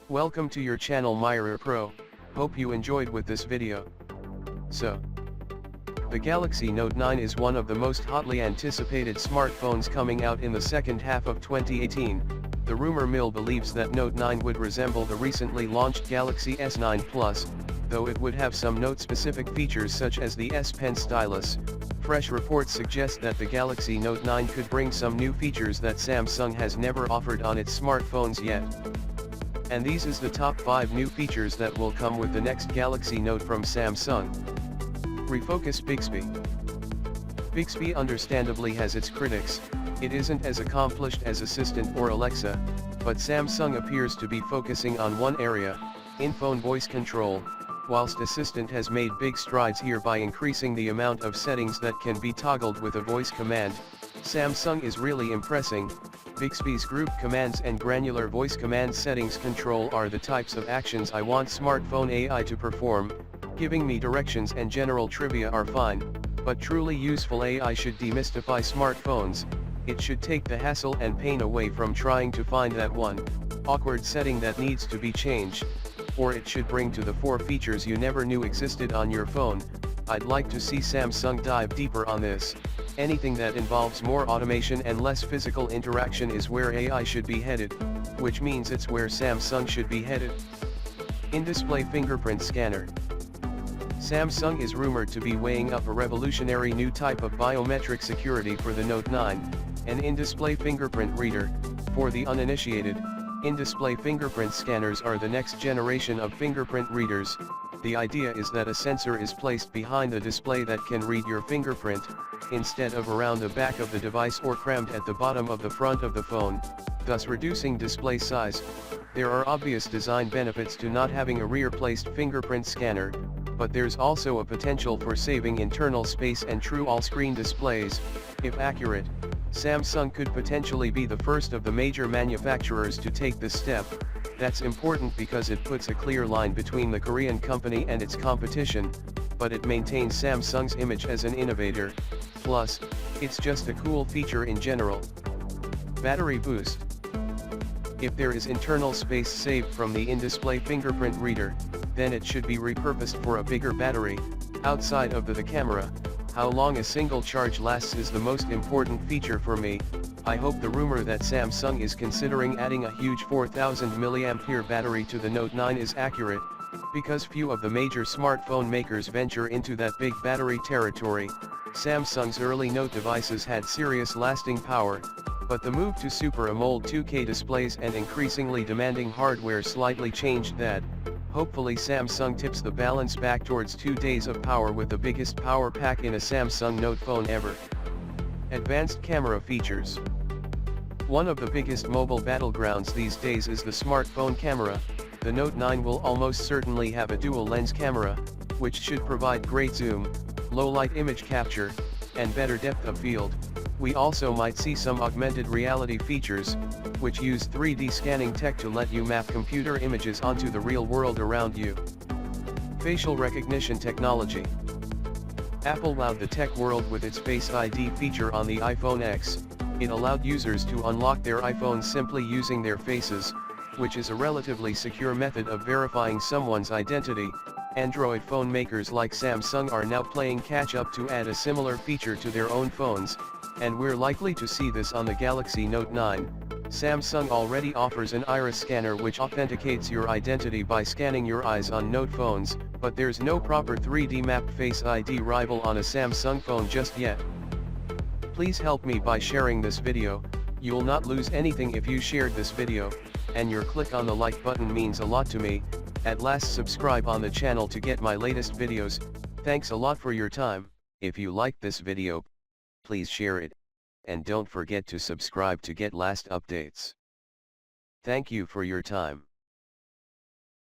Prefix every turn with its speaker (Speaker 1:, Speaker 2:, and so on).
Speaker 1: Welcome to your channel Myra Pro, hope you enjoyed with this video. So, the Galaxy Note 9 is one of the most hotly anticipated smartphones coming out in the second half of 2018. The rumor mill believes that Note 9 would resemble the recently launched Galaxy S9 Plus, though it would have some Note-specific features such as the S Pen stylus. Fresh reports suggest that the Galaxy Note 9 could bring some new features that Samsung has never offered on its smartphones yet. And these is the top 5 new features that will come with the next Galaxy Note from Samsung. Refocus Bixby. Bixby understandably has its critics. It isn't as accomplished as Assistant or Alexa, but Samsung appears to be focusing on one area, in-phone voice control, whilst Assistant has made big strides here by increasing the amount of settings that can be toggled with a voice command. Samsung is really impressing. Bixby's group commands and granular voice command settings control are the types of actions I want smartphone AI to perform. Giving me directions and general trivia are fine, but truly useful AI should demystify smartphones. It should take the hassle and pain away from trying to find that one awkward setting that needs to be changed, or it should bring to the fore features you never knew existed on your phone. I'd like to see Samsung dive deeper on this. Anything that involves more automation and less physical interaction is where AI should be headed, which means it's where Samsung should be headed. In-display fingerprint scanner. Samsung is rumored to be weighing up a revolutionary new type of biometric security for the Note 9, an in-display fingerprint reader. For the uninitiated, in-display fingerprint scanners are the next generation of fingerprint readers. The idea is that a sensor is placed behind the display that can read your fingerprint, instead of around the back of the device or crammed at the bottom of the front of the phone, thus reducing display size. There are obvious design benefits to not having a rear-placed fingerprint scanner, but there's also a potential for saving internal space and true all-screen displays. If accurate, Samsung could potentially be the first of the major manufacturers to take this step. That's important because it puts a clear line between the Korean company and its competition, but it maintains Samsung's image as an innovator. Plus, it's just a cool feature in general. Battery boost. If there is internal space saved from the in-display fingerprint reader, then it should be repurposed for a bigger battery. Outside of the camera, how long a single charge lasts is the most important feature for me. I hope the rumor that Samsung is considering adding a huge 4000 mAh battery to the Note 9 is accurate, because few of the major smartphone makers venture into that big battery territory. Samsung's early Note devices had serious lasting power, but the move to Super AMOLED 2K displays and increasingly demanding hardware slightly changed that. Hopefully Samsung tips the balance back towards 2 days of power with the biggest power pack in a Samsung Note phone ever. Advanced camera features. One of the biggest mobile battlegrounds these days is the smartphone camera. The Note 9 will almost certainly have a dual lens camera, which should provide great zoom, low light image capture, and better depth of field. We also might see some augmented reality features, which use 3D scanning tech to let you map computer images onto the real world around you. Facial recognition technology. Apple wowed the tech world with its Face ID feature on the iPhone X. It allowed users to unlock their iPhones simply using their faces, which is a relatively secure method of verifying someone's identity. Android phone makers like Samsung are now playing catch-up to add a similar feature to their own phones, and we're likely to see this on the Galaxy Note 9. Samsung already offers an iris scanner which authenticates your identity by scanning your eyes on Note phones, but there's no proper 3D mapped Face ID rival on a Samsung phone just yet. Please help me by sharing this video. You'll not lose anything if you shared this video, and your click on the like button means a lot to me. At last, subscribe on the channel to get my latest videos. Thanks a lot for your time. If you liked this video, please share it, and don't forget to subscribe to get last updates. Thank you for your time.